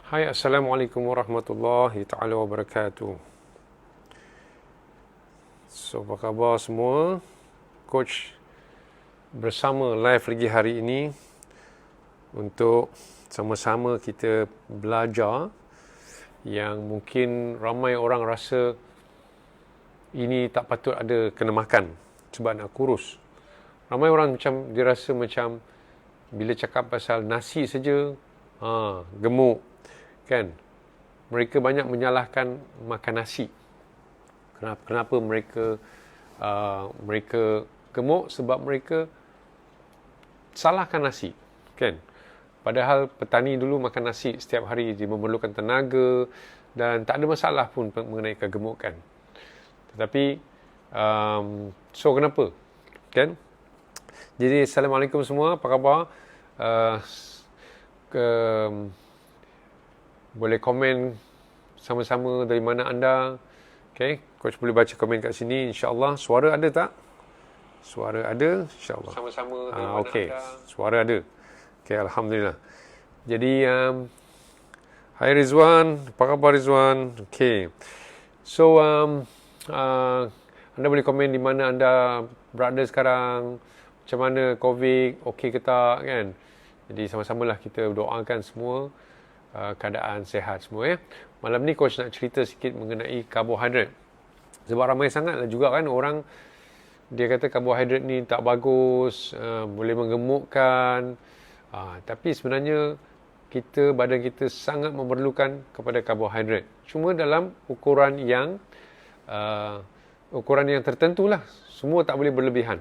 Hai, Assalamualaikum warahmatullahi ta'ala wabarakatuh. So, apa khabar semua? Coach bersama live lagi hari ini untuk sama-sama kita belajar yang mungkin ramai orang rasa ini tak patut ada kena makan sebab nak kurus. Ramai orang macam dia rasa macam bila cakap pasal nasi saja, gemuk, kan? Mereka banyak menyalahkan makan nasi. Kenapa mereka gemuk? Sebab mereka salahkan nasi, kan? Padahal petani dulu makan nasi setiap hari, dia memerlukan tenaga dan tak ada masalah pun mengenai kegemukan. Tetapi so kenapa, kan? Jadi Assalamualaikum semua, apa khabar? Boleh komen sama-sama dari mana anda. Okay, coach boleh baca komen kat sini, insyaAllah. Suara ada tak? Suara ada, insyaAllah. Sama-sama dari mana okay. Anda. Suara ada. Okay, Alhamdulillah. Jadi, hai Rizwan. Apa khabar Rizwan? Okay. So, anda boleh komen di mana anda berada sekarang. Macam mana COVID, okey ke tak, kan? Jadi, sama-samalah kita doakan semua keadaan sehat semua, ya. Malam ni coach nak cerita sikit mengenai karbohidrat. Sebab ramai sangatlah juga kan orang dia kata karbohidrat ni tak bagus, boleh menggemukkan. Tapi sebenarnya badan kita sangat memerlukan kepada karbohidrat. Cuma dalam ukuran yang tertentulah. Semua tak boleh berlebihan.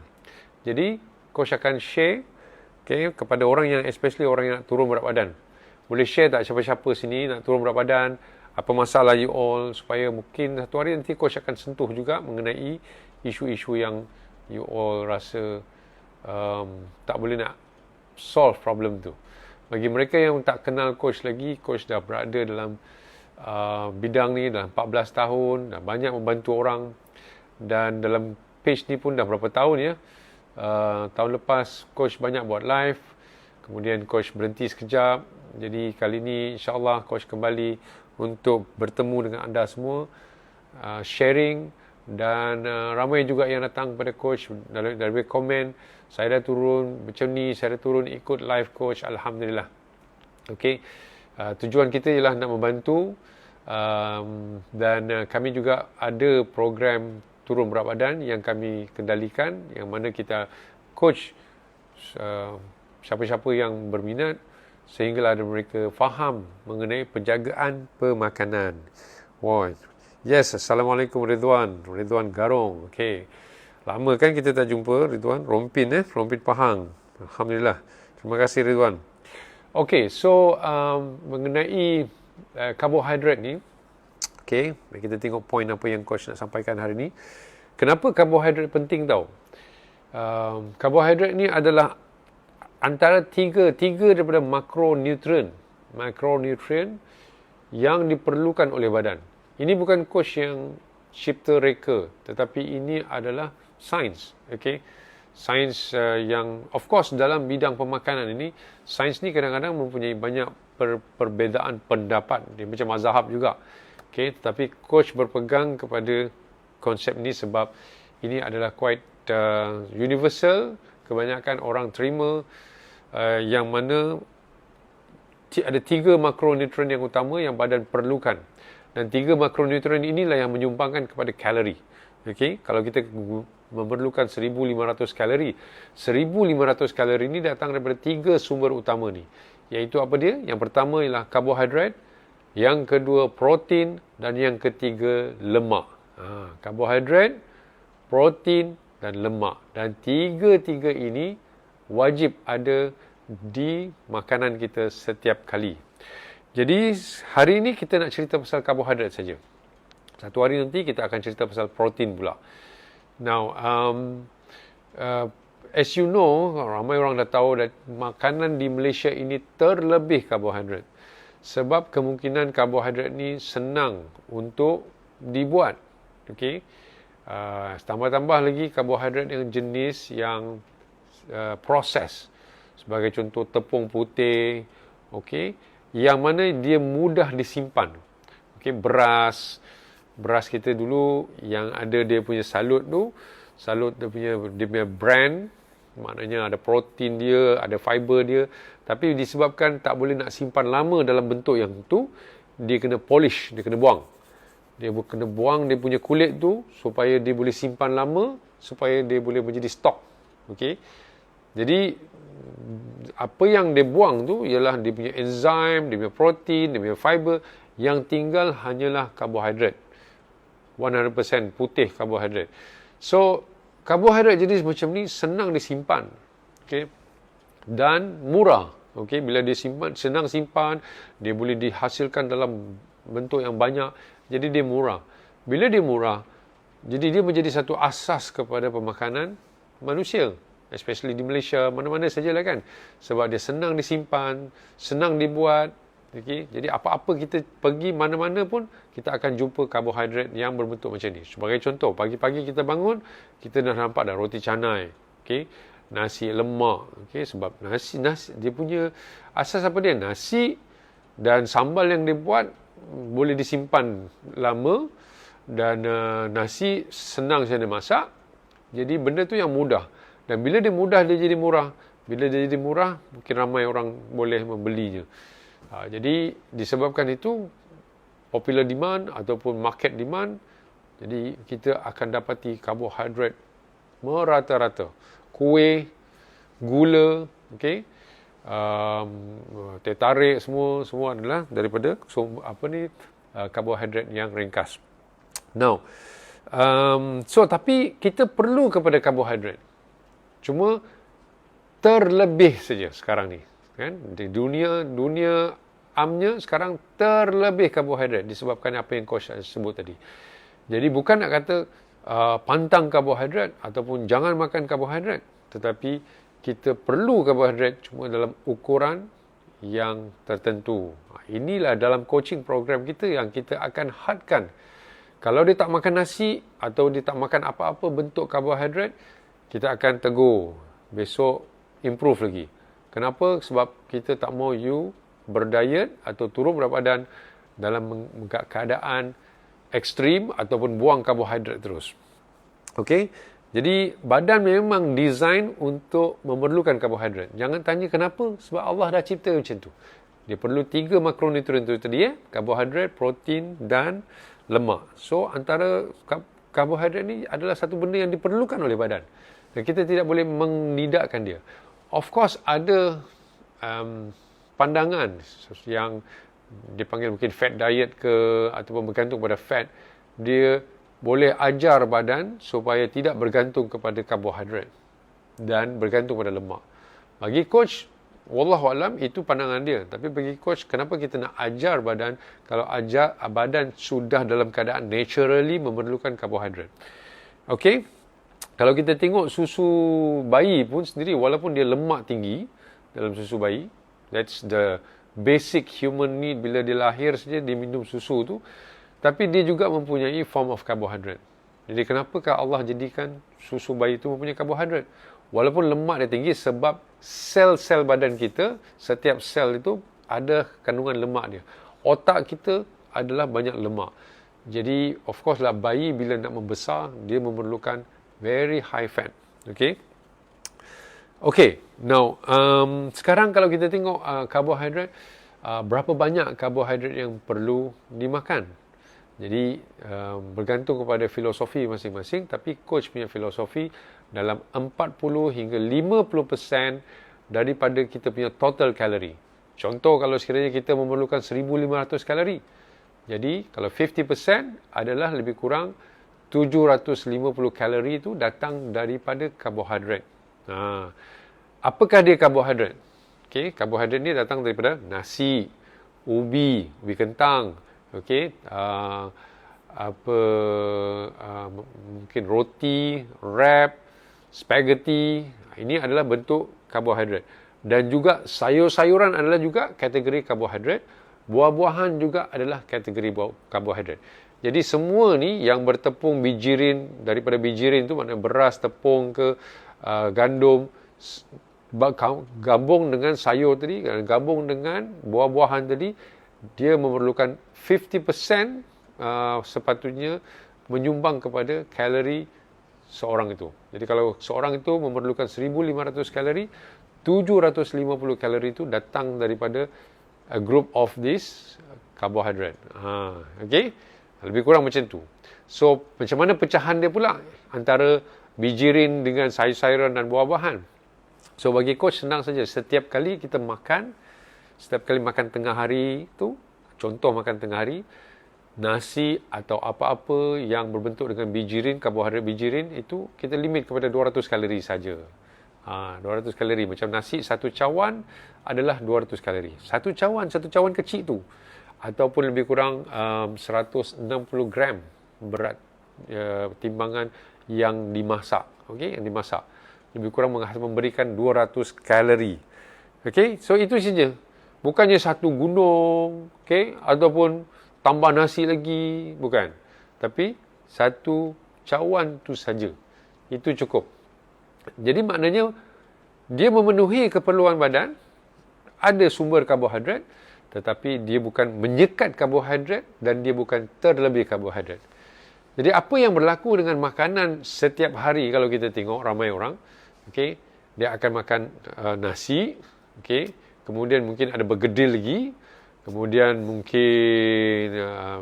Jadi coach akan share kepada orang yang, especially orang yang nak turun berat badan. Boleh share tak siapa-siapa sini nak turun berat badan, apa masalah you all, supaya mungkin satu hari nanti coach akan sentuh juga mengenai isu-isu yang you all rasa tak boleh nak solve problem tu. Bagi mereka yang tak kenal coach lagi, coach dah berada dalam bidang ni dah 14 tahun, dah banyak membantu orang, dan dalam page ni pun dah berapa tahun, ya. Tahun lepas coach banyak buat live, kemudian coach berhenti sekejap. Jadi kali ni insyaAllah coach kembali untuk bertemu dengan anda semua, sharing, dan ramai juga yang datang kepada coach dari komen, saya dah turun macam ni, saya dah turun ikut live coach, Alhamdulillah. Okay. Tujuan kita ialah nak membantu, dan kami juga ada program turun berat badan yang kami kendalikan, yang mana kita coach siapa-siapa yang berminat sehinggalah mereka faham mengenai penjagaan pemakanan. Wow. Yes, Assalamualaikum Ridwan Garong. Okay. Lama kan kita tak jumpa Ridwan. Rompin Pahang. Alhamdulillah. Terima kasih Ridwan. Okay, so mengenai karbohidrat ni, okay, kita tengok poin apa yang coach nak sampaikan hari ni. Kenapa karbohidrat penting tau? Karbohidrat ni adalah antara tiga daripada makronutrien yang diperlukan oleh badan. Ini bukan coach yang cipta reka, tetapi ini adalah sains. Okay? Sains yang, of course, dalam bidang pemakanan ini, sains ni kadang-kadang mempunyai banyak perbezaan pendapat. Dia macam mazhab juga. Okay? Tetapi coach berpegang kepada konsep ni sebab ini adalah quite universal. Kebanyakan orang terima, yang mana ada 3 makronutrien yang utama yang badan perlukan, dan 3 makronutrien inilah yang menyumbangkan kepada kalori. Okay? Kalau kita memerlukan 1500 kalori, 1500 kalori ini datang daripada 3 sumber utama ni, iaitu apa dia? Yang pertama ialah karbohidrat, yang kedua protein, dan yang ketiga lemak. Karbohidrat, protein dan lemak, dan tiga ini wajib ada di makanan kita setiap kali. Jadi hari ini kita nak cerita pasal karbohidrat saja. Satu hari nanti kita akan cerita pasal protein pula. Now, as you know, ramai orang dah tahu that makanan di Malaysia ini terlebih karbohidrat. Sebab kemungkinan karbohidrat ni senang untuk dibuat. Okay? Tambah-tambah lagi karbohidrat yang jenis yang proses. Sebagai contoh tepung putih, okay, yang mana dia mudah disimpan. Okey, beras kita dulu yang ada dia punya salut tu, salut dia punya brand, maknanya ada protein dia, ada fiber dia, tapi disebabkan tak boleh nak simpan lama dalam bentuk yang tu, dia kena polish, dia kena buang. Dia kena buang dia punya kulit tu supaya dia boleh simpan lama, supaya dia boleh menjadi stok. Okey. Jadi apa yang dia buang tu ialah dia punya enzim, dia punya protein, dia punya fiber, yang tinggal hanyalah karbohidrat. 100% putih karbohidrat. So, karbohidrat jenis macam ni senang disimpan. Okey. Dan murah. Okey, bila dia simpan, senang simpan, dia boleh dihasilkan dalam bentuk yang banyak, jadi dia murah. Bila dia murah, jadi dia menjadi satu asas kepada pemakanan manusia, especially di Malaysia, mana-mana sajalah kan. Sebab dia senang disimpan, senang dibuat. Okay? Jadi apa-apa kita pergi mana-mana pun, kita akan jumpa karbohidrat yang berbentuk macam ni. Sebagai contoh, pagi-pagi kita bangun, kita dah nampak dah roti canai. Okay? Nasi lemak. Okay? Sebab nasi dia punya asas apa dia? Nasi dan sambal yang dia buat boleh disimpan lama, dan nasi senang saya nak masak. Jadi benda tu yang mudah. Dan bila dia mudah, dia jadi murah. Bila dia jadi murah, mungkin ramai orang boleh membelinya. Jadi disebabkan itu popular demand ataupun market demand, jadi kita akan dapati karbohidrat merata-rata. Kuih, gula, okey, teh tarik, semua adalah daripada karbohidrat yang ringkas. Now, tapi kita perlu kepada karbohidrat. Cuma terlebih saja sekarang ni. Kan? Di dunia amnya sekarang terlebih karbohidrat disebabkan apa yang coach sebut tadi. Jadi bukan nak kata pantang karbohidrat ataupun jangan makan karbohidrat, tetapi kita perlu karbohidrat cuma dalam ukuran yang tertentu. Inilah dalam coaching program kita yang kita akan hadkan. Kalau dia tak makan nasi atau dia tak makan apa-apa bentuk karbohidrat, kita akan tegur. Besok improve lagi. Kenapa? Sebab kita tak mau you berdiet atau turun berat badan dalam keadaan ekstrim ataupun buang karbohidrat terus. Okey? Jadi badan memang design untuk memerlukan karbohidrat. Jangan tanya kenapa, sebab Allah dah cipta macam tu. Dia perlu 3 makronutrien tu tadi, karbohidrat, protein dan lemak. So antara karbohidrat ni adalah satu benda yang diperlukan oleh badan. Dan kita tidak boleh menidakkan dia. Of course ada pandangan yang dipanggil mungkin fat diet ke ataupun bergantung pada fat. Dia boleh ajar badan supaya tidak bergantung kepada karbohidrat dan bergantung pada lemak. Bagi coach, wallahualam itu pandangan dia. Tapi bagi coach, kenapa kita nak ajar badan kalau badan sudah dalam keadaan naturally memerlukan karbohidrat? Okey? Kalau kita tengok susu bayi pun sendiri, walaupun dia lemak tinggi dalam susu bayi, that's the basic human need bila dia lahir saja, dia minum susu tu, tapi dia juga mempunyai form of carbohydrate. Jadi kenapakah Allah jadikan susu bayi itu mempunyai karbohidrat? Walaupun lemak dia tinggi, sebab sel-sel badan kita, setiap sel itu ada kandungan lemak dia. Otak kita adalah banyak lemak. Jadi of course lah, bayi bila nak membesar, dia memerlukan very high fat. Okay. Now sekarang kalau kita tengok karbohidrat, berapa banyak karbohidrat yang perlu dimakan. Jadi bergantung kepada filosofi masing-masing, tapi coach punya filosofi dalam 40 hingga 50% daripada kita punya total kalori. Contoh, kalau sekiranya kita memerlukan 1500 kalori, jadi kalau 50% adalah lebih kurang 750 kalori itu datang daripada karbohidrat. Apakah dia karbohidrat? Okey, karbohidrat ni datang daripada nasi, ubi kentang, okey, mungkin roti, wrap, spaghetti. Ini adalah bentuk karbohidrat. Dan juga sayur-sayuran adalah juga kategori karbohidrat. Buah-buahan juga adalah kategori karbohidrat. Jadi semua ni yang bertepung bijirin, daripada bijirin tu maknanya beras, tepung ke gandum, gabung dengan sayur tadi, gabung dengan buah-buahan tadi, dia memerlukan 50% sepatutnya menyumbang kepada kalori seorang itu. Jadi kalau seorang itu memerlukan 1,500 kalori, 750 kalori itu datang daripada a group of this carbohydrate. Okay? Lebih kurang macam tu. So, macam mana pecahan dia pula antara bijirin dengan sayur-sayuran dan buah-buahan? So, bagi coach senang saja. Setiap kali makan tengah hari tu, contoh makan tengah hari, nasi atau apa-apa yang berbentuk dengan bijirin, karbohidrat bijirin, itu kita limit kepada 200 kalori saja. 200 kalori. Macam nasi, satu cawan adalah 200 kalori. Satu cawan kecil tu. Ataupun lebih kurang 160 gram berat timbangan yang dimasak. Okay? Yang dimasak. Lebih kurang memberikan 200 kalori. Okay? So, itu saja. Bukannya satu gunung, okay? Ataupun tambah nasi lagi, bukan. Tapi satu cawan tu saja. Itu cukup. Jadi maknanya dia memenuhi keperluan badan, ada sumber karbohidrat, tetapi dia bukan menyekat karbohidrat dan dia bukan terlebih karbohidrat. Jadi apa yang berlaku dengan makanan setiap hari kalau kita tengok ramai orang, okay, dia akan makan nasi, okay, kemudian mungkin ada bergedil lagi, kemudian mungkin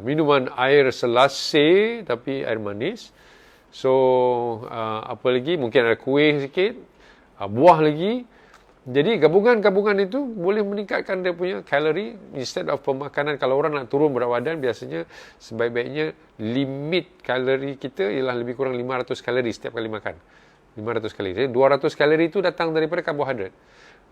minuman air selase tapi air manis. So, apa lagi? Mungkin ada kuih sikit, buah lagi. Jadi, gabungan-gabungan itu boleh meningkatkan dia punya kalori. Instead of pemakanan, kalau orang nak turun berat badan, biasanya sebaik-baiknya limit kalori kita ialah lebih kurang 500 kalori setiap kali makan. 500 kalori. Jadi, 200 kalori itu datang daripada karbohidrat.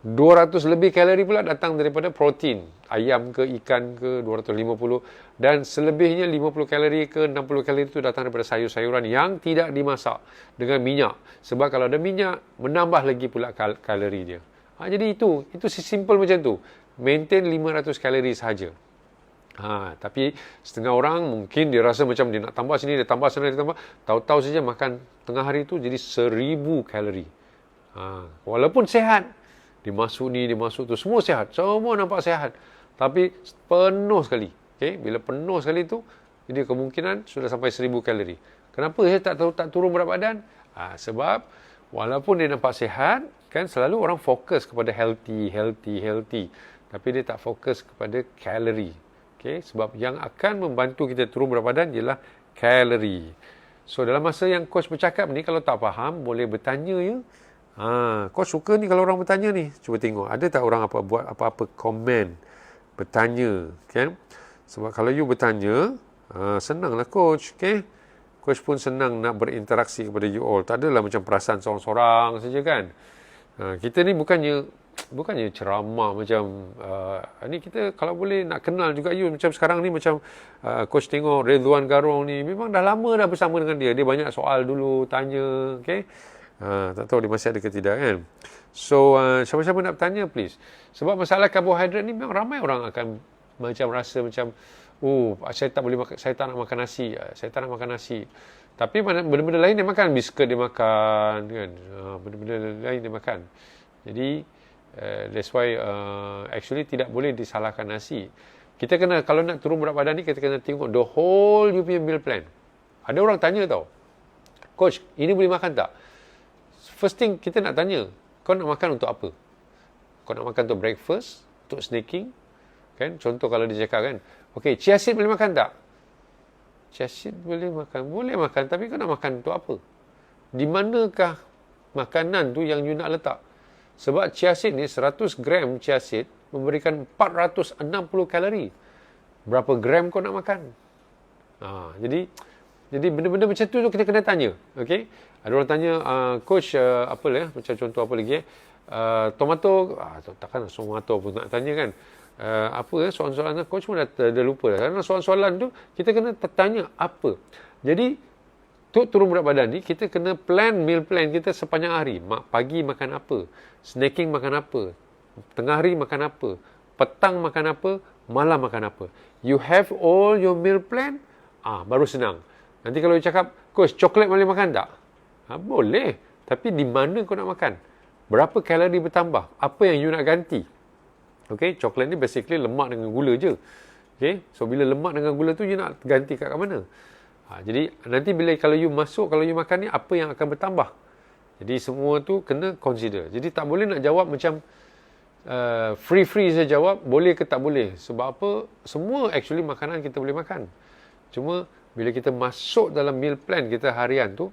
200 lebih kalori pula datang daripada protein. Ayam ke, ikan ke, 250. Dan selebihnya 50 kalori ke 60 kalori itu datang daripada sayur-sayuran yang tidak dimasak dengan minyak. Sebab kalau ada minyak, menambah lagi pula kalori dia. Jadi itu simple macam tu. Maintain 500 kalori sahaja. Tapi setengah orang mungkin dia rasa macam dia nak tambah sini, dia tambah sana, dia tambah. Tahu-tahu saja makan tengah hari tu jadi 1000 kalori. Walaupun sehat. Dimasuk ni, dimasuk tu, semua sihat. Semua nampak sihat. Tapi penuh sekali. Okay? Bila penuh sekali tu, jadi kemungkinan sudah sampai 1000 kalori. Kenapa saya tak turun berat badan? Sebab walaupun dia nampak sihat, kan selalu orang fokus kepada healthy. Tapi dia tak fokus kepada kalori. Okay? Sebab yang akan membantu kita turun berat badan ialah kalori. So, dalam masa yang coach bercakap ni, kalau tak faham, boleh bertanya ya. Coach suka ni kalau orang bertanya ni. Cuba tengok. Ada tak orang buat apa-apa komen. Bertanya. Okay? Sebab kalau you bertanya, senanglah coach. Okay? Coach pun senang nak berinteraksi kepada you all. Tak adalah macam perasaan seorang-seorang saja kan. Kita ni bukannya ceramah macam ni, kita kalau boleh nak kenal juga you. Macam sekarang ni macam coach tengok Ridwan Garong ni, memang dah lama dah bersama dengan dia. Dia banyak soal dulu, tanya. Okay? Tak tahu dia masih ada ke tidak kan. So, siapa-siapa nak bertanya please. Sebab masalah karbohidrat ni memang ramai orang akan macam rasa macam, saya tak nak makan nasi. Saya tak nak makan nasi. Tapi benda-benda lain dia makan. Biskuit dia makan kan. Benda-benda lain dia makan. Jadi, that's why actually tidak boleh disalahkan nasi. Kita kena, kalau nak turun berat badan ni, kita kena tengok the whole you punya meal plan. Ada orang tanya tau, coach, ini boleh makan tak? First thing kita nak tanya, kau nak makan untuk apa? Kau nak makan untuk breakfast, untuk snacking, kan? Contoh kalau dia cakap kan, okay, chia seed boleh makan tak? Chia seed boleh makan, tapi kau nak makan untuk apa? Di manakah makanan tu yang you nak letak? Sebab chia seed ni 100 gram chia seed memberikan 460 kalori. Berapa gram kau nak makan? Jadi benda-benda macam tu kita kena tanya. Okay? Ada orang tanya, coach, macam contoh apa lagi tomato, takkan tomato pun nak tanya kan. Soalan-soalan coach pun dah lupa dah. Karena soalan-soalan tu kita kena tanya apa. Jadi untuk turun berat badan ni kita kena meal plan kita sepanjang hari. Pagi makan apa, snacking makan apa, tengah hari makan apa, petang makan apa, malam makan apa. You have all your meal plan, baru senang. Nanti kalau you cakap, coach, coklat boleh makan tak? Boleh. Tapi di mana kau nak makan? berapa kalori bertambah, apa yang you nak ganti. Okay, coklat ni basically lemak dengan gula je. Okay, so bila lemak dengan gula tu you nak ganti kat mana? Jadi nanti bila kalau you makan ni, apa yang akan bertambah. Jadi semua tu kena consider. Jadi tak boleh nak jawab macam free saya jawab boleh ke tak boleh. Sebab apa? Semua actually makanan kita boleh makan. Cuma bila kita masuk dalam meal plan kita harian tu,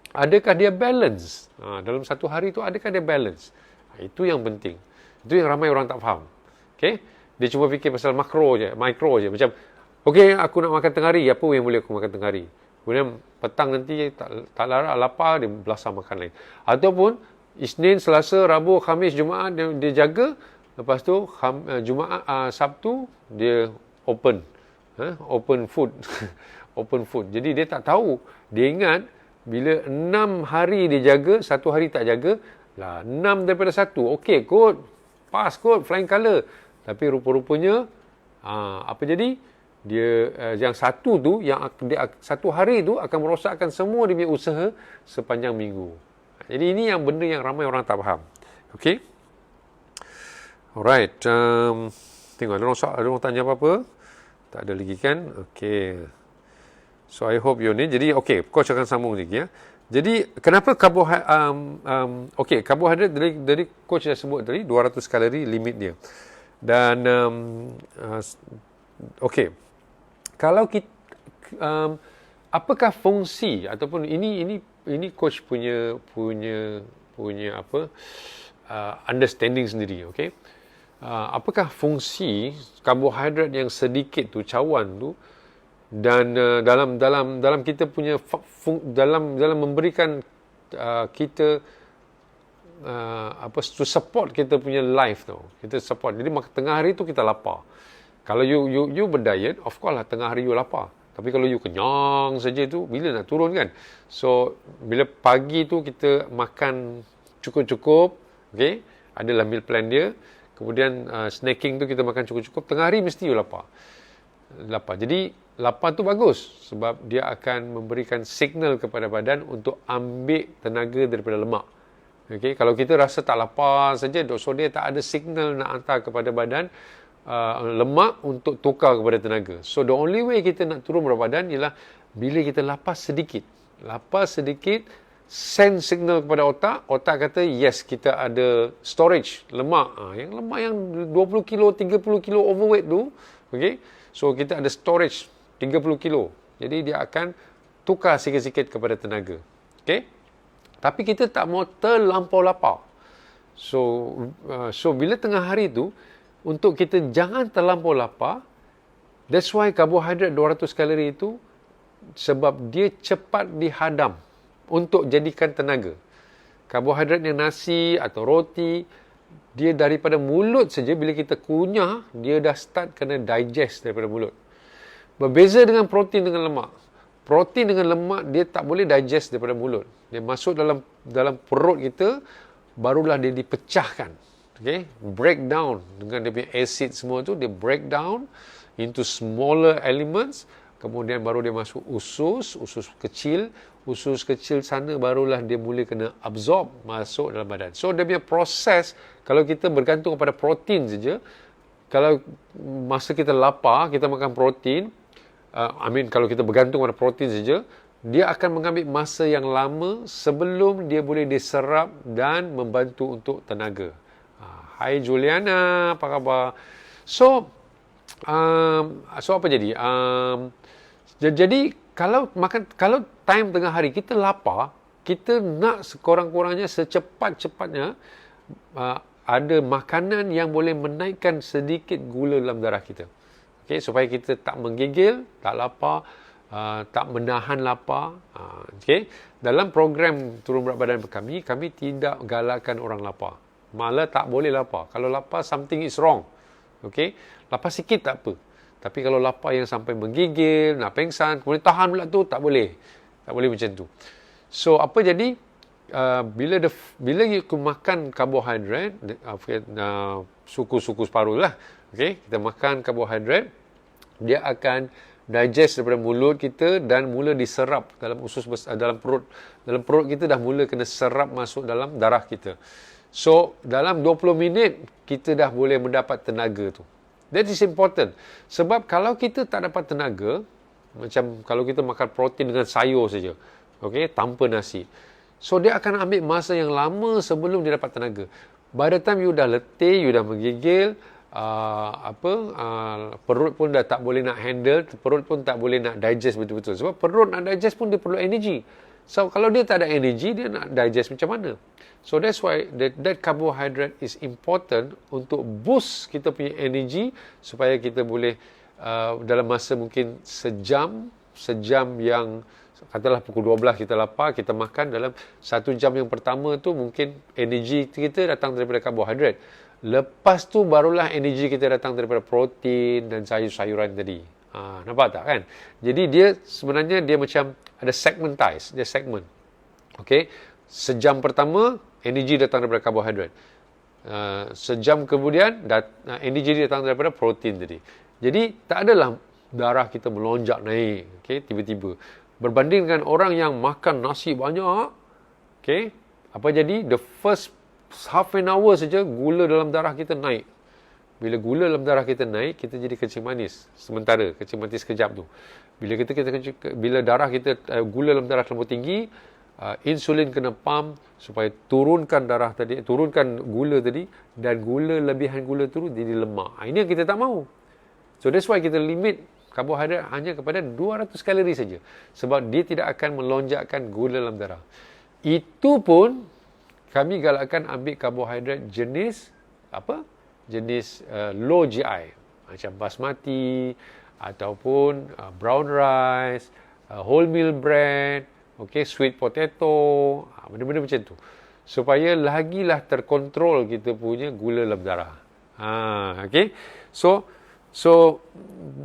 adakah dia balance? Dalam satu hari tu adakah dia balance? Itu yang penting. Itu yang ramai orang tak faham. Okay? Dia cuma fikir pasal micro je. Macam, okay, aku nak makan tengah hari, apa yang boleh aku makan tengah hari? Kemudian petang nanti tak larat, lapar, dia belasah makan lain. Ataupun Isnin, Selasa, Rabu, Khamis, Jumaat dia jaga. Lepas tu Jumaat, Sabtu dia open. Open food. Open food. Jadi dia tak tahu. Dia ingat bila 6 hari dia jaga, 1 hari tak jaga, lah 6 daripada 1. Okey, good. Pass good, flying colour. Tapi rupa-rupanya apa jadi? Dia yang satu tu, dia satu hari tu akan merosakkan semua dia punya usaha sepanjang minggu. Jadi ini yang benda yang ramai orang tak faham. Okey. Alright. Tengok ada orang tanya apa-apa? Tak ada lagi kan? Okey. So I hope you ni. Jadi okey, coach akan sambung lagi ya. Jadi kenapa karbohidrat dari coach dah sebut tadi 200 kalori limit dia. Dan okey. Kalau kita apakah fungsi ataupun ini coach punya apa understanding sendiri, okey. Apakah fungsi karbohidrat yang sedikit tu, cawan tu, dan dalam kita punya dalam memberikan kita to support kita punya life tu. Kita support. Jadi tengah hari tu kita lapar. Kalau you berdiet, of course lah tengah hari you lapar. Tapi kalau you kenyang saja tu, bila nak turun kan? So bila pagi tu kita makan cukup-cukup, okay? Adalah meal plan dia. Kemudian snacking tu kita makan cukup-cukup. Tengah hari mesti you lapar. Jadi lapar tu bagus sebab dia akan memberikan signal kepada badan untuk ambil tenaga daripada lemak. Okay? Kalau kita rasa tak lapar saja, so dia tak ada signal nak hantar kepada badan lemak untuk tukar kepada tenaga. So the only way kita nak turun berat badan ialah bila kita lapar sedikit. Lapar sedikit, send signal kepada otak kata yes, kita ada storage lemak. Yang lemak yang 20 kilo, 30 kilo overweight tu, okay? So kita ada storage 30 kilo. Jadi dia akan tukar sikit-sikit kepada tenaga. Okay? Tapi kita tak mau terlampau lapar. So bila tengah hari tu, untuk kita jangan terlampau lapar, that's why karbohidrat 200 kalori itu, sebab dia cepat dihadam untuk jadikan tenaga. Karbohidrat yang nasi atau roti, dia daripada mulut saja, bila kita kunyah, dia dah start kena digest daripada mulut. Berbeza dengan protein dengan lemak. Protein dengan lemak, dia tak boleh digest daripada mulut. Dia masuk dalam perut kita, barulah dia dipecahkan. Okay? Breakdown dengan dia punya acid semua tu, dia breakdown into smaller elements. Kemudian baru dia masuk usus kecil sana barulah dia mula kena absorb masuk dalam badan. So dia punya proses, kalau kita bergantung kepada protein saja, kalau masa kita lapar kita makan protein, kalau kita bergantung pada protein saja, dia akan mengambil masa yang lama sebelum dia boleh diserap dan membantu untuk tenaga. Hai Juliana, apa khabar? So apa jadi? Jadi kalau time tengah hari kita lapar, kita nak sekurang-kurangnya secepat-cepatnya ada makanan yang boleh menaikkan sedikit gula dalam darah kita. Okay, supaya kita tak menggigil, tak lapar, tak menahan lapar. Okay. Dalam program turun berat badan kami tidak galakkan orang lapar. Malah tak boleh lapar. Kalau lapar, something is wrong. Okay. Lapar sikit tak apa. Tapi kalau lapar yang sampai menggigil, nak pengsan, kemudian tahan pula tu, tak boleh. Tak boleh macam tu. So, apa jadi? Bila you makan karbohidrat, suku-suku separuh lah. Okay. Kita makan karbohidrat, dia akan digest daripada mulut kita dan mula diserap dalam usus besar, dalam perut kita dah mula kena serap masuk dalam darah kita. So, dalam 20 minit, kita dah boleh mendapat tenaga tu. That is important. Sebab kalau kita tak dapat tenaga, macam kalau kita makan protein dengan sayur saja, okay, tanpa nasi. So, dia akan ambil masa yang lama sebelum dia dapat tenaga. By the time you dah letih, you dah menggigil, perut pun dah tak boleh nak handle, perut pun tak boleh nak digest betul-betul. Sebab perut nak digest pun dia perlu energy. So, kalau dia tak ada energy, dia nak digest macam mana? So, that's why that carbohydrate is important untuk boost kita punya energy supaya kita boleh dalam masa mungkin sejam yang katalah pukul 12 kita lapar, kita makan dalam 1 jam yang pertama tu mungkin energy kita datang daripada karbohidrat. Lepas tu barulah energy kita datang daripada protein dan sayur-sayuran tadi. Nampak tak kan? Jadi dia sebenarnya dia macam ada segmentized, dia segment. Okay? Sejam pertama energy datang daripada karbohidrat. Sejam kemudian energy datang daripada protein tadi. Jadi tak adalah darah kita melonjak naik, okay, tiba-tiba. Berbanding dengan orang yang makan nasi banyak, okay, apa jadi? The first half an hour saja gula dalam darah kita naik. Bila gula dalam darah kita naik, kita jadi kencing manis. Sementara kencing manis sekejap tu. Bila darah kita gula dalam darah terlalu tinggi, insulin kena pump supaya turunkan gula tadi, dan lebihan gula tu jadi lemak. Ini yang kita tak mahu. So that's why kita limit karbohidrat hanya kepada 200 kalori saja. Sebab dia tidak akan melonjakkan gula dalam darah. Itu pun kami galakkan ambil karbohidrat jenis low GI. Macam basmati ataupun brown rice, wholemeal bread, okay, sweet potato, benda-benda macam tu. Supaya lagilah terkontrol kita punya gula dalam darah. Okay. So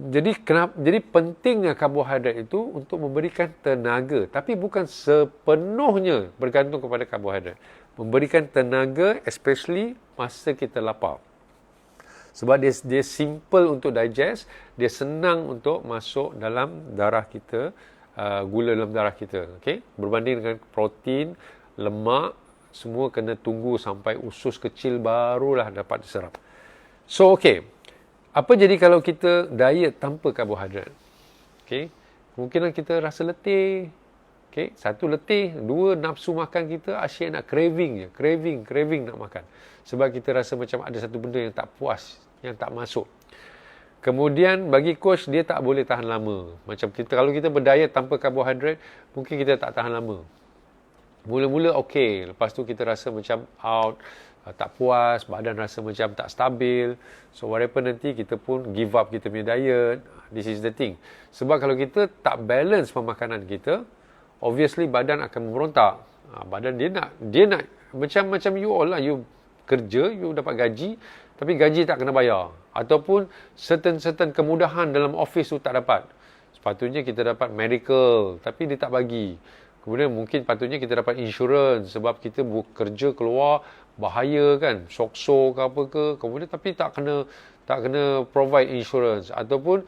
jadi pentingnya karbohidrat itu untuk memberikan tenaga, tapi bukan sepenuhnya bergantung kepada karbohidrat. Memberikan tenaga especially masa kita lapar. Sebab dia simple untuk digest, dia senang untuk masuk dalam darah kita, gula dalam darah kita, okay? Berbanding dengan protein, lemak, semua kena tunggu sampai usus kecil barulah dapat diserap. So, okay. Apa jadi kalau kita diet tanpa karbohidrat? Okay. Kemungkinan kita rasa letih. Okay. 1 letih, 2 nafsu makan kita asyik nak craving je. Craving nak makan. Sebab kita rasa macam ada satu benda yang tak puas, yang tak masuk. Kemudian bagi coach, dia tak boleh tahan lama. Macam kalau kita berdiet tanpa karbohidrat, mungkin kita tak tahan lama. Mula-mula okey, lepas tu kita rasa macam out, tak puas, badan rasa macam tak stabil. So what happen nanti, kita pun give up kita punya diet. This is the thing. Sebab kalau kita tak balance pemakanan kita, obviously badan akan memberontak. Badan dia nak macam you all lah, you kerja, you dapat gaji, tapi gaji tak kena bayar. Ataupun certain kemudahan dalam office tu tak dapat. Sepatutnya kita dapat medical, tapi dia tak bagi. Kemudian mungkin patutnya kita dapat insurans sebab kita kerja keluar, bahaya kan, sokso ke apa ke, kemudian tapi tak kena provide insurance. Ataupun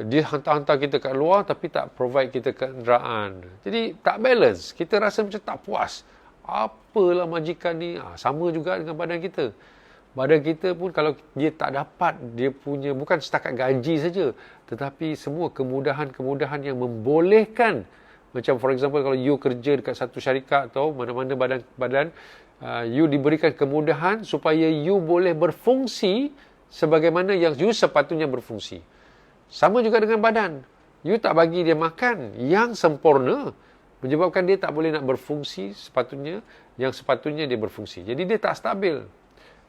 dia hantar kita kat luar tapi tak provide kita kenderaan. Jadi tak balance, kita rasa macam tak puas. Apalah majikan ni, sama juga dengan badan kita. Badan kita pun kalau dia tak dapat dia punya, bukan setakat gaji saja, tetapi semua kemudahan-kemudahan yang membolehkan. Macam for example, kalau you kerja dekat satu syarikat atau mana-mana badan, you diberikan kemudahan supaya you boleh berfungsi sebagaimana yang you sepatutnya berfungsi. Sama juga dengan badan. You tak bagi dia makan yang sempurna, menyebabkan dia tak boleh nak berfungsi yang sepatutnya dia berfungsi. Jadi dia tak stabil.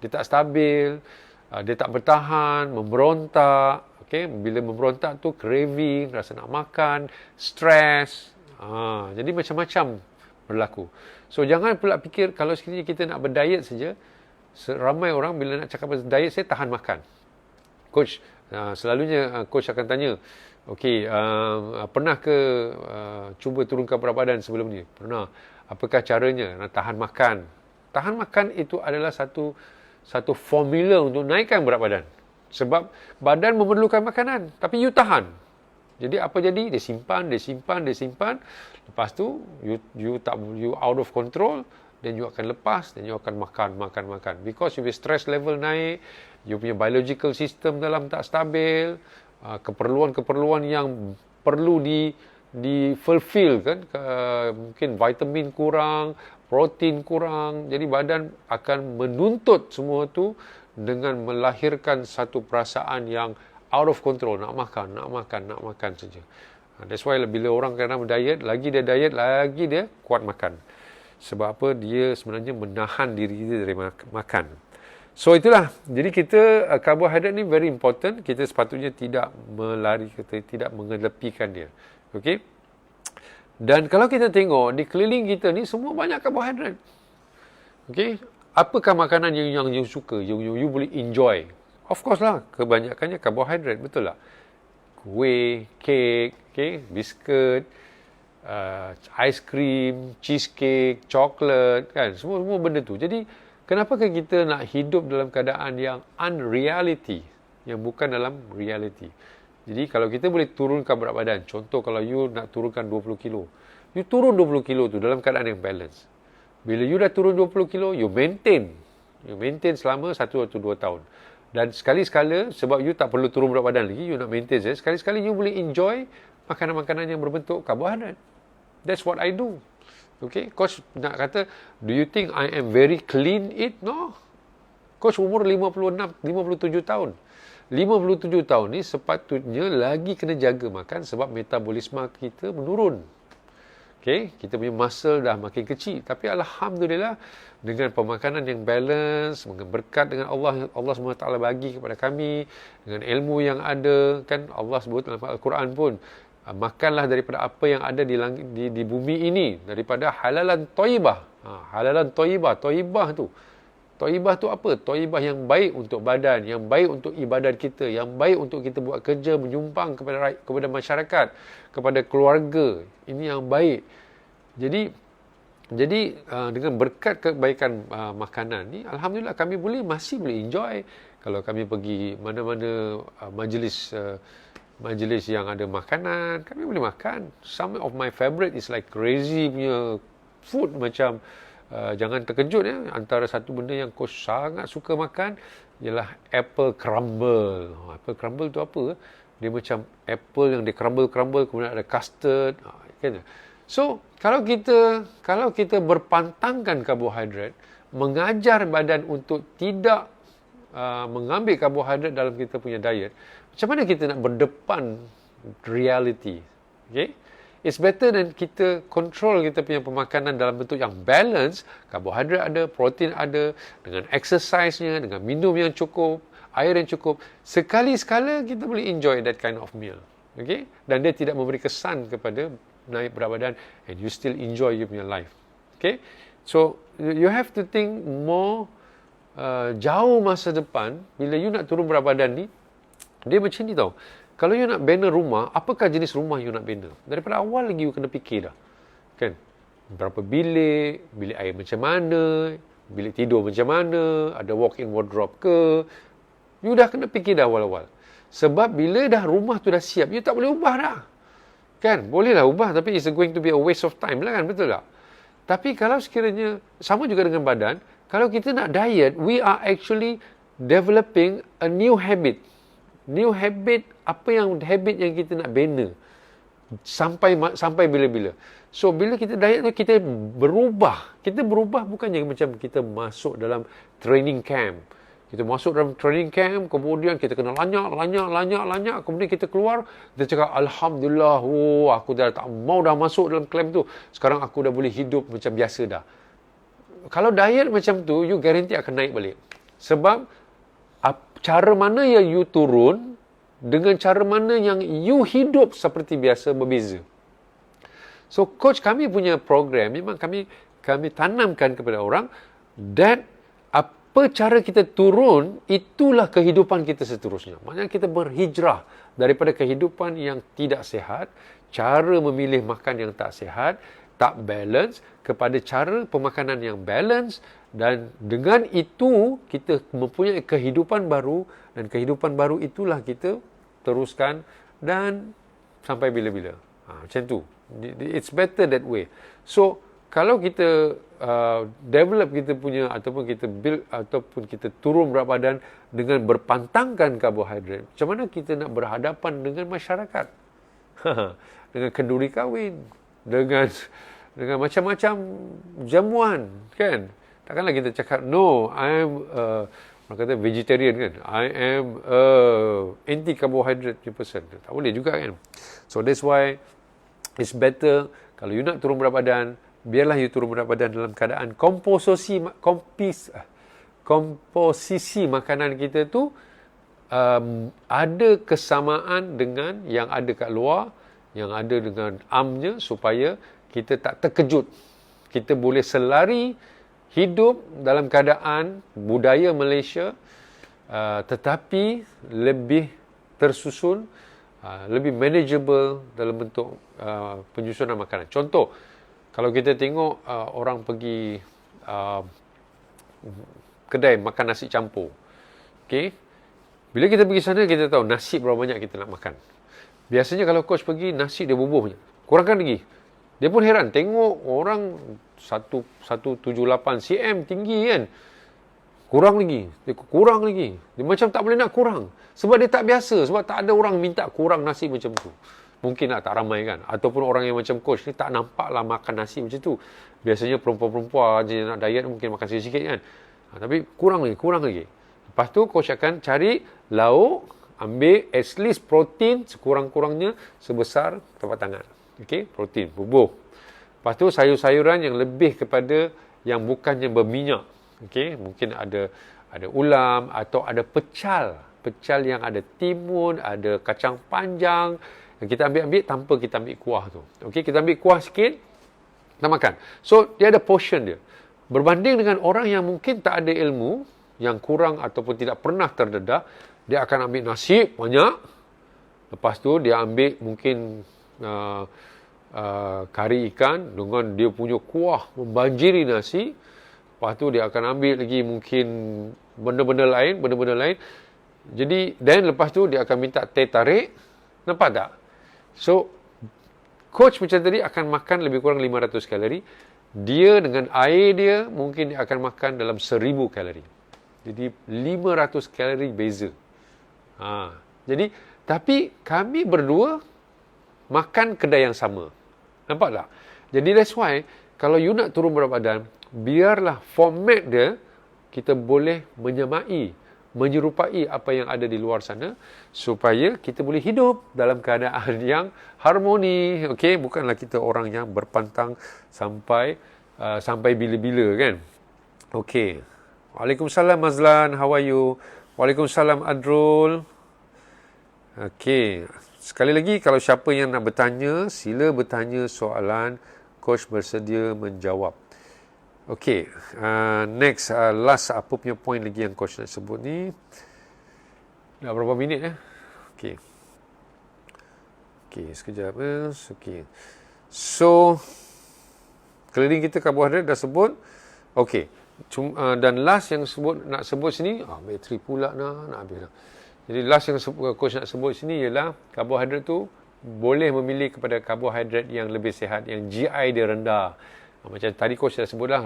Dia tak bertahan, memberontak. Okay? Bila memberontak tu craving, rasa nak makan, stres. Jadi macam-macam berlaku. So jangan pula fikir kalau sekiranya kita nak berdiet saja, ramai orang bila nak cakap pasal diet, saya tahan makan. Coach, selalunya coach akan tanya, okey, pernah ke cuba turunkan berat badan sebelum ni? Pernah. Apakah caranya nak tahan makan? Tahan makan itu adalah satu formula untuk naikkan berat badan. Sebab badan memerlukan makanan, tapi you tahan. Jadi apa jadi? Dia simpan. Lepas tu you out of control, then you akan lepas, then you akan makan. Because your stress level naik, you punya biological system dalam tak stabil, keperluan-keperluan yang perlu di fulfill kan, mungkin vitamin kurang, protein kurang, jadi badan akan menuntut semua tu dengan melahirkan satu perasaan yang out of control, nak makan saja. That's why bila orang kadang diet, lagi dia kuat makan. Sebab apa? Dia sebenarnya menahan diri dia dari makan. So itulah. Jadi kita karbohidrat ni very important. Kita sepatutnya tidak melari, kita tidak mengedepikan dia. Okey. Dan kalau kita tengok di keliling kita ni semua banyak karbohidrat. Okey. Apakah makanan yang you suka, you boleh enjoy? Of course lah, kebanyakannya karbohidrat, betul tak? Kuih, kek, biskut, ice cream, cheesecake, coklat, kan? Semua benda tu. Jadi, kenapakah kita nak hidup dalam keadaan yang unreality, yang bukan dalam reality? Jadi, kalau kita boleh turunkan berat badan, contoh kalau you nak turunkan 20 kilo, you turun 20 kilo tu dalam keadaan yang balance. Bila you dah turun 20 kilo, you maintain selama 1 atau 2 tahun. Dan sekali-sekala, sebab you tak perlu turun berat badan lagi, you nak maintain saja, sekali-sekala you boleh enjoy makanan-makanan yang berbentuk karbohidrat. That's what I do. Okay, Coach nak kata, do you think I am very clean eat? No. Coach umur 57 tahun. 57 tahun ni sepatutnya lagi kena jaga makan sebab metabolisme kita menurun. Okay, kita punya muscle dah makin kecil. Tapi Alhamdulillah, dengan pemakanan yang balance, berkat dengan Allah SWT bagi kepada kami, dengan ilmu yang ada, kan Allah sebut dalam Al-Quran pun, makanlah daripada apa yang ada di bumi ini, daripada halalan thayyibah. Halalan thayyibah tu. Thayyibah tu apa? Thayyibah yang baik untuk badan, yang baik untuk ibadat kita, yang baik untuk kita buat kerja, menyumbang kepada masyarakat, kepada keluarga. Ini yang baik. Jadi dengan berkat kebaikan makanan ni, alhamdulillah kami masih boleh enjoy. Kalau kami pergi mana-mana majlis yang ada makanan, kami boleh makan. Some of my favorite is like crazy punya food, macam jangan terkejut ya, antara satu benda yang Coach sangat suka makan ialah apple crumble. Apple crumble tu apa? Dia macam apple yang di crumble, kemudian ada custard, kan? So, kalau kita berpantangkan karbohidrat, mengajar badan untuk tidak mengambil karbohidrat dalam kita punya diet, macam mana kita nak berdepan reality? Okay? It's better than kita control kita punya pemakanan dalam bentuk yang balance, karbohidrat ada, protein ada, dengan exercise-nya, dengan minum yang cukup, air yang cukup. Sekali-sekala kita boleh enjoy that kind of meal. Okay? Dan dia tidak memberi kesan kepada naik berat badan, and you still enjoy your life. Okay? So, you have to think more jauh masa depan. Bila you nak turun berat badan ni, dia macam ni tau. Kalau you nak bina rumah, apakah jenis rumah you nak bina? Daripada awal lagi you kena fikir dah. Kan? Berapa bilik air macam mana, bilik tidur macam mana, ada walk-in wardrobe ke. You dah kena fikir dah awal-awal. Sebab bila dah rumah tu dah siap, you tak boleh ubah dah. Kan? Bolehlah ubah, tapi it's going to be a waste of time lah kan, betul tak? Tapi kalau sekiranya, sama juga dengan badan, kalau kita nak diet, we are actually developing a new habit. New habit, apa yang habit yang kita nak bina. Sampai bila-bila. So, bila kita diet tu, kita berubah. Kita berubah bukannya macam kita masuk dalam training camp. Kita masuk dalam training camp, kemudian kita kena lanyak, kemudian kita keluar, kita cakap, Alhamdulillah, aku dah tak mau dah masuk dalam camp tu. Sekarang aku dah boleh hidup macam biasa dah. Kalau diet macam tu, you guarantee akan naik balik. Sebab, cara mana yang you turun, dengan cara mana yang you hidup seperti biasa berbeza. So, coach kami punya program, memang kami tanamkan kepada orang, that apa cara kita turun, itulah kehidupan kita seterusnya. Maksudnya kita berhijrah daripada kehidupan yang tidak sihat, cara memilih makan yang tak sihat, tak balance, kepada cara pemakanan yang balance, dan dengan itu kita mempunyai kehidupan baru, dan kehidupan baru itulah kita teruskan dan sampai bila-bila. Macam tu. It's better that way. So, kalau kita develop kita punya ataupun kita build ataupun kita turun berat badan dengan berpantangkan karbohidrat, macam mana kita nak berhadapan dengan masyarakat? Dengan kenduri kahwin, dengan macam-macam jamuan, kan? Takkanlah kita cakap, no, I'm orang kata vegetarian, kan? I am anti carbohydrate person. Tak boleh juga, kan? So that's why it's better kalau you nak turun berat badan, biarlah you turun berat badan dalam keadaan komposisi makanan kita tu ada kesamaan dengan yang ada kat luar, yang ada dengan amnya, supaya kita tak terkejut. Kita boleh selari hidup dalam keadaan budaya Malaysia, tetapi lebih tersusun, lebih manageable dalam bentuk penyusunan makanan. Contoh, kalau kita tengok orang pergi kedai makan nasi campur, okay? Bila kita pergi sana, kita tahu nasi berapa banyak kita nak makan. Biasanya kalau coach pergi, nasi dia bubuh punya. Kurangkan lagi. Dia pun heran, tengok orang 178 cm tinggi, kan? Kurang lagi. Dia kurang lagi. Dia macam tak boleh nak kurang. Sebab dia tak biasa. Sebab tak ada orang minta kurang nasi macam tu. Mungkin tak ramai, kan? Ataupun orang yang macam coach ni tak nampaklah makan nasi macam tu. Biasanya perempuan-perempuan je nak diet mungkin makan sikit-sikit, kan? Tapi kurang lagi. Lepas tu coach akan cari lauk, ambil at least protein sekurang-kurangnya sebesar telapak tangan. Okey, protein, bubuh. Lepas tu sayur-sayuran yang lebih kepada yang bukannya berminyak. Okey, mungkin ada ulam atau ada pecal yang ada timun, ada kacang panjang. Yang kita ambil tanpa kita ambil kuah tu. Okey, kita ambil kuah sikit, kita makan. So, dia ada portion dia. Berbanding dengan orang yang mungkin tak ada ilmu, yang kurang ataupun tidak pernah terdedah, dia akan ambil nasi banyak. Lepas tu dia ambil mungkin kari ikan dengan dia punya kuah membanjiri nasi. Lepas tu dia akan ambil lagi mungkin benda-benda lain. Jadi, dan lepas tu dia akan minta teh tarik. Nampak tak? So, coach macam tadi akan makan lebih kurang 500 kalori. Dia dengan air dia mungkin dia akan makan dalam 1000 kalori. Jadi 500 kalori beza. Jadi, tapi kami berdua makan kedai yang sama. Nampak tak? Jadi that's why kalau you nak turun berat badan, biarlah format dia kita boleh menyerupai apa yang ada di luar sana, supaya kita boleh hidup dalam keadaan yang harmoni. Okey, bukanlah kita orang yang berpantang sampai bila-bila, kan? Okey. Waalaikumsalam Mazlan, how are you? Waalaikumsalam Adrul. Okey. Sekali lagi, kalau siapa yang nak bertanya, sila bertanya soalan, coach bersedia menjawab. Okey, next, last apa punya point lagi yang coach nak sebut ni? Dah berapa minit ya? Okey. Okey, sekejap. Okey. So, keliling kita karbohidrat dah sebut. Okey. Dan last yang nak sebut sini, bateri pula nak habis dah. Jadi last yang coach nak sebut sini ialah karbohidrat tu boleh memilih kepada karbohidrat yang lebih sihat, yang GI dia rendah. Macam tadi coach dah sebut lah,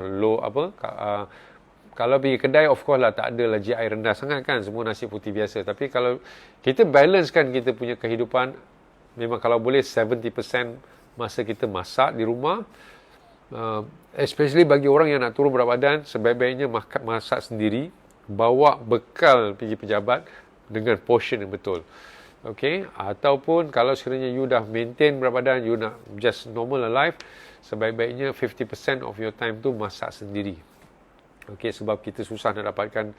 kalau pergi kedai, of course lah tak adalah GI rendah sangat, kan, semua nasi putih biasa. Tapi kalau kita balancekan kita punya kehidupan, memang kalau boleh 70% masa kita masak di rumah, especially bagi orang yang nak turun berat badan, sebaik-baiknya masak sendiri, bawa bekal pergi pejabat dengan portion yang betul. Okay? Ataupun kalau sekiranya you dah maintain berat badan, you nak just normal alive, sebaik-baiknya 50% of your time tu masak sendiri. Okay? Sebab kita susah nak dapatkan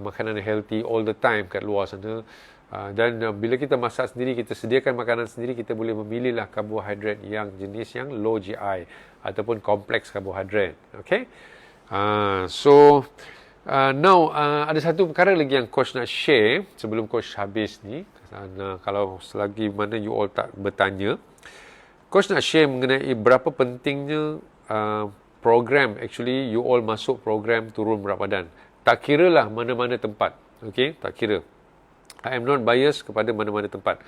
makanan healthy all the time kat luar sana. Dan bila kita masak sendiri, kita sediakan makanan sendiri, kita boleh memilihlah karbohidrat yang jenis yang low GI ataupun kompleks karbohidrat. Okay? Now, ada satu perkara lagi yang coach nak share sebelum coach habis ni. Kalau selagi mana you all tak bertanya, coach nak share mengenai berapa pentingnya program, actually you all masuk program turun berat badan. Tak kira lah mana-mana tempat. Okay? Tak kira. I am not biased kepada mana-mana tempat.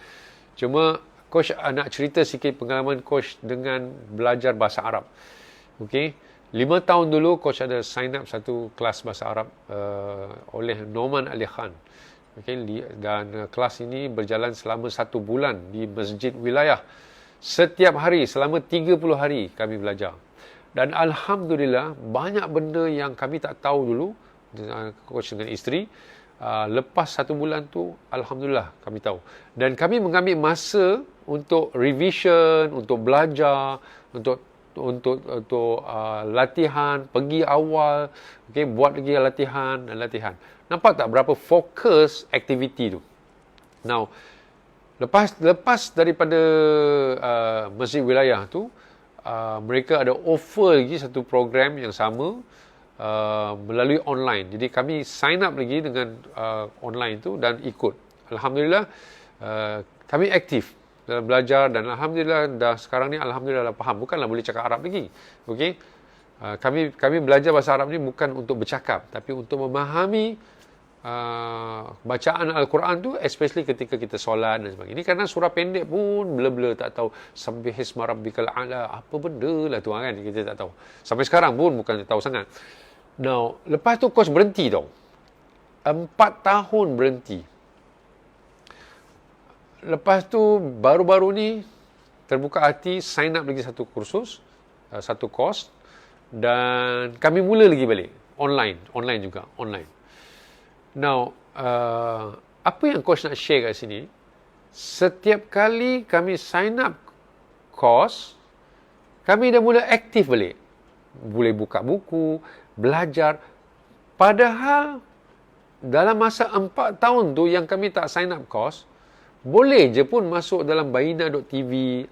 Cuma coach nak cerita sikit pengalaman coach dengan belajar bahasa Arab. Okey. 5 tahun dulu coach ada sign up satu kelas bahasa Arab oleh Noman Ali Khan. Okey, dan kelas ini berjalan selama 1 bulan di masjid wilayah. Setiap hari selama 30 hari kami belajar. Dan alhamdulillah banyak benda yang kami tak tahu dulu, coach dengan isteri. Lepas 1 bulan tu alhamdulillah kami tahu. Dan kami mengambil masa untuk revision, untuk belajar, untuk latihan, pergi awal, okay, buat lagi latihan dan latihan. Nampak tak berapa fokus aktiviti tu? Now, lepas daripada masjid wilayah tu, mereka ada offer lagi satu program yang sama melalui online. Jadi kami sign up lagi dengan online tu dan ikut. Alhamdulillah, kami aktif dalam belajar dan alhamdulillah dah sekarang ni alhamdulillah dah faham, bukanlah boleh cakap Arab lagi. Okey, kami belajar bahasa Arab ni bukan untuk bercakap tapi untuk memahami bacaan Al-Quran tu, especially ketika kita solat dan sebagainya. Ini kerana surah pendek pun blur-blur tak tahu sabbihisma rabbikal a'la, apa benda lah tu kan, kita tak tahu. Sampai sekarang pun bukan tahu sangat. Now, lepas tu coach berhenti tau. 4 tahun berhenti. Lepas tu baru-baru ni terbuka hati sign up lagi satu kursus, satu course, dan kami mula lagi balik online juga. Now, apa yang coach nak share kat sini, setiap kali kami sign up course, kami dah mula aktif balik. Boleh buka buku, belajar. Padahal dalam masa 4 tahun tu yang kami tak sign up course, boleh je pun masuk dalam baina.tv.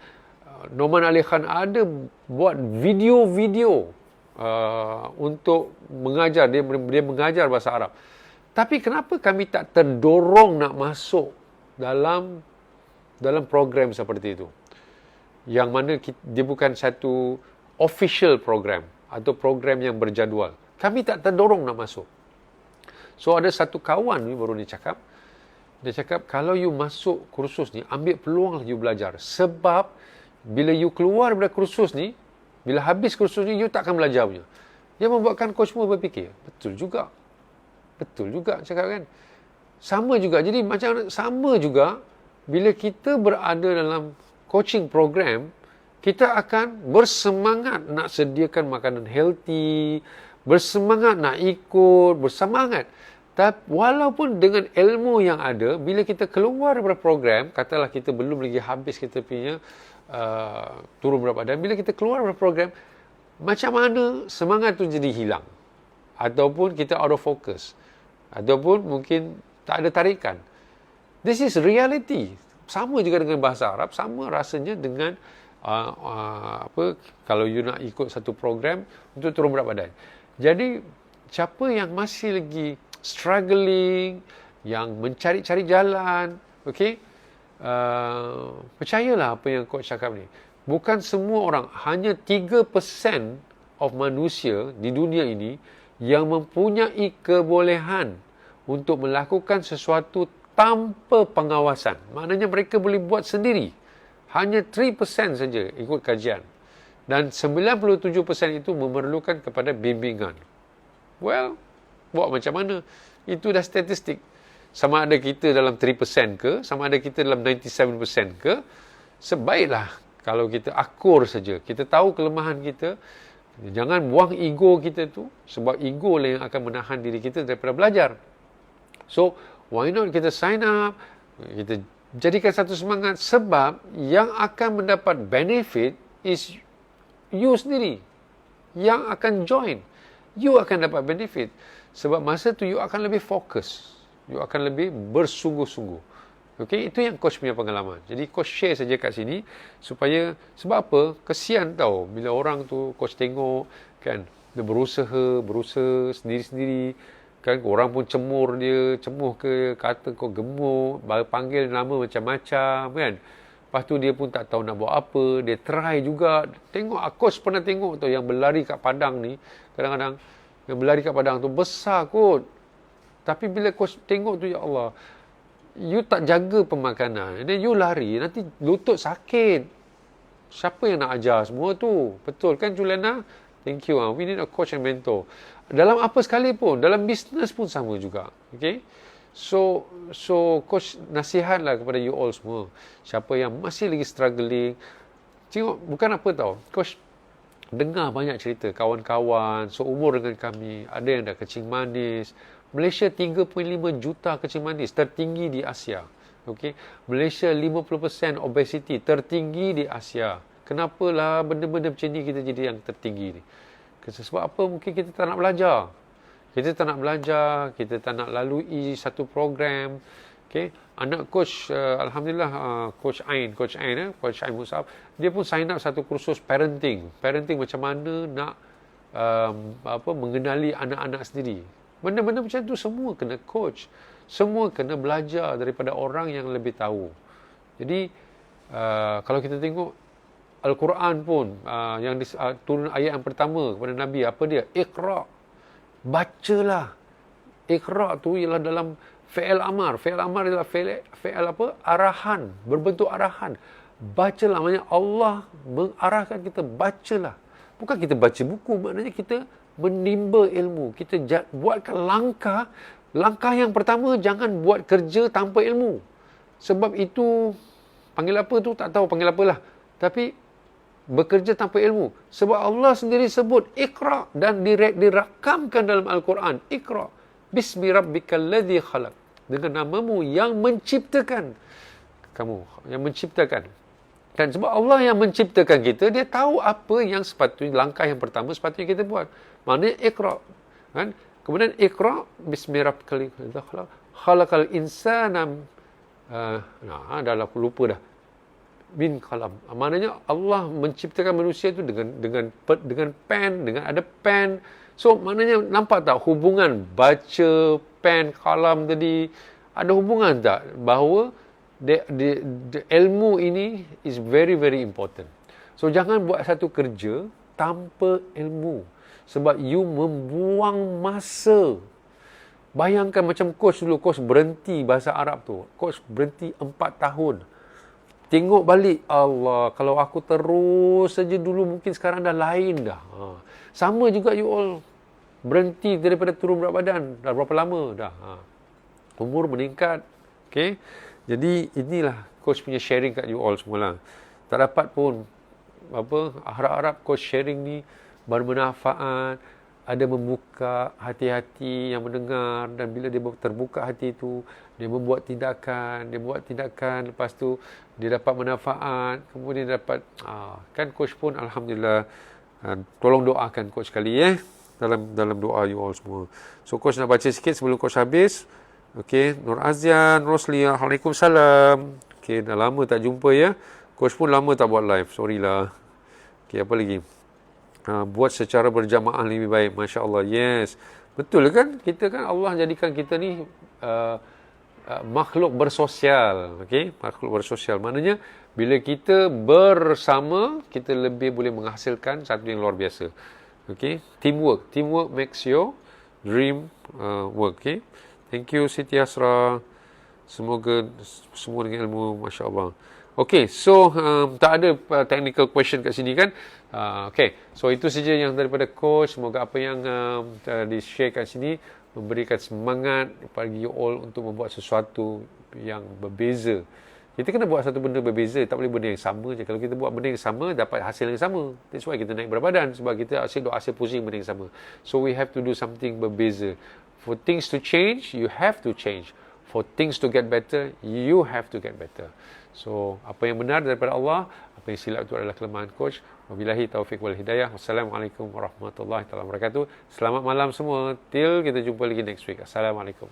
Noman Ali Khan ada buat video-video untuk mengajar. Dia mengajar bahasa Arab. Tapi kenapa kami tak terdorong nak masuk dalam program seperti itu? Yang mana dia bukan satu official program atau program yang berjadual. Kami tak terdorong nak masuk. So ada satu kawan ni baru ni cakap, dia cakap, kalau you masuk kursus ni, ambil peluang you belajar. Sebab, bila you keluar daripada kursus ni, bila habis kursus ni, you tak akan belajar punya. Dia membuatkan coach semua berfikir, betul juga, cakap kan. Sama juga, jadi macam sama juga, bila kita berada dalam coaching program, kita akan bersemangat nak sediakan makanan healthy, bersemangat nak ikut, bersemangat. Tapi walaupun dengan ilmu yang ada, bila kita keluar daripada program, katalah kita belum lagi habis kita punya turun berat badan, bila kita keluar daripada program, macam mana semangat tu jadi hilang. Ataupun kita out of focus. Ataupun mungkin tak ada tarikan. This is reality. Sama juga dengan bahasa Arab, sama rasanya dengan kalau you nak ikut satu program untuk turun berat badan. Jadi, siapa yang masih lagi struggling, yang mencari-cari jalan, okey, percayalah apa yang coach cakap ni. Bukan semua orang, hanya 3% of manusia di dunia ini yang mempunyai kebolehan untuk melakukan sesuatu tanpa pengawasan. Maknanya mereka boleh buat sendiri. Hanya 3% saja ikut kajian. Dan 97% itu memerlukan kepada bimbingan. Well, buat macam mana? Itu dah statistik. Sama ada kita dalam 3% ke, sama ada kita dalam 97% ke, sebaiklah kalau kita akur saja. Kita tahu kelemahan kita, jangan buang ego kita tu, sebab ego lah yang akan menahan diri kita daripada belajar. So, why not kita sign up, kita jadikan satu semangat, sebab yang akan mendapat benefit is you sendiri. Yang akan join, you akan dapat benefit. Sebab masa tu you akan lebih fokus. You akan lebih bersungguh-sungguh. Okey, itu yang coach punya pengalaman. Jadi coach share saja kat sini supaya, sebab apa? Kesian tau bila orang tu coach tengok kan, dia berusaha sendiri-sendiri kan, orang pun cemuh ke, kata kau gemuk, panggil nama macam-macam kan. Lepas tu dia pun tak tahu nak buat apa, dia try juga. Tengok, coach pernah tengok tu yang berlari kat padang ni, kadang-kadang yang berlari kat padang tu besar kot. Tapi bila coach tengok tu, ya Allah, you tak jaga pemakanan, dan you lari, nanti lutut sakit. Siapa yang nak ajar semua tu? Betul kan Juliana? Thank you. We need a coach and mentor. Dalam apa sekalipun, dalam bisnes pun sama juga. Okay? So coach nasihatlah kepada you all semua. Siapa yang masih lagi struggling, tengok, bukan apa tau. Coach dengar banyak cerita kawan-kawan seumur dengan kami, ada yang dah kencing manis. Malaysia 3.5 juta kencing manis, tertinggi di Asia. Okay? Malaysia 50% obesity, tertinggi di Asia. Kenapalah benda-benda macam ni kita jadi yang tertinggi ni? Sebab apa? Mungkin kita tak nak belajar. Kita tak nak belajar, kita tak nak lalui satu program. Okay? Anak coach, Alhamdulillah, Coach Ain Musab, dia pun sign up satu kursus parenting. Parenting macam mana nak mengenali anak-anak sendiri. Benda-benda macam tu semua kena coach. Semua kena belajar daripada orang yang lebih tahu. Jadi, kalau kita tengok Al-Quran pun, yang turun ayat yang pertama kepada Nabi, apa dia? Iqra'. Bacalah. Iqra' tu ialah dalam fi'il amar. Fi'il amar ialah fi'il apa? Arahan. Berbentuk arahan. Bacalah. Maksudnya Allah mengarahkan kita, bacalah. Bukan kita baca buku, maknanya kita menimba ilmu. Kita buatkan langkah. Langkah yang pertama, jangan buat kerja tanpa ilmu. Sebab itu, panggil apa tu? Tak tahu panggil apalah. Tapi, bekerja tanpa ilmu. Sebab Allah sendiri sebut Iqra' dan dirakamkan dalam Al-Quran. Iqra' bismi rabbikal ladzi khalaq. Dengan namamu yang menciptakan kamu, yang menciptakan. Dan sebab Allah yang menciptakan kita, dia tahu apa yang sepatutnya, langkah yang pertama sepatutnya kita buat. Maknanya Iqra'. Kan? Kemudian Iqra' bismi rabbikal ladzi khalaq. Khalaqal insana dah aku lupa dah. Bin kalam. Maknanya Allah menciptakan manusia itu dengan pen, dengan ada pen. So maknanya nampak tak hubungan baca, pen, kalam tadi, ada hubungan tak bahawa the ilmu ini is very very important. So jangan buat satu kerja tanpa ilmu, sebab you membuang masa. Bayangkan macam coach dulu, coach berhenti bahasa Arab tu. Coach berhenti 4 tahun. Tengok balik, Allah, kalau aku terus saja dulu, mungkin sekarang dah lain dah. Sama juga you all berhenti daripada turun berat badan. Dah berapa lama dah. Umur meningkat. Okay? Jadi inilah coach punya sharing kat you all semualah. Tak dapat pun harap-harap coach sharing ni bermanfaat, ada membuka hati-hati yang mendengar, dan bila dia terbuka hati itu, dia membuat tindakan, lepas tu dia dapat manfaat, kemudian dapat kan coach pun alhamdulillah. Tolong doakan coach sekali dalam doa you all semua. So coach nak baca sikit sebelum coach habis. Okey, Nur Azian, Rosli, Waalaikumsalam. Okey, dah lama tak jumpa ya. Coach pun lama tak buat live, sorry lah. Okey, apa lagi? Buat secara berjamaah lebih baik. Masya Allah. Yes. Betul kan? Kita kan Allah jadikan kita ni makhluk bersosial. Okay? Makhluk bersosial. Maknanya bila kita bersama, kita lebih boleh menghasilkan satu yang luar biasa. Okay? Teamwork. Teamwork makes your dream work. Okay? Thank you Siti Asra. Semoga semua dengan ilmu. Masya Allah. Okay, so tak ada technical question kat sini kan. Okay, so itu saja yang daripada coach. Semoga apa yang di-share kat sini memberikan semangat bagi you all untuk membuat sesuatu yang berbeza. Kita kena buat satu benda berbeza, tak boleh benda yang sama je. Kalau kita buat benda yang sama, dapat hasil yang sama. That's why kita naik berat badan, sebab kita asyik pusing benda yang sama. So we have to do something berbeza. For things to change, you have to change. For things to get better, you have to get better. So, apa yang benar daripada Allah, apa yang silap itu adalah kelemahan coach. Wabillahi taufiq wal hidayah. Wassalamualaikum warahmatullahi wabarakatuh. Selamat malam semua. Till kita jumpa lagi next week. Assalamualaikum.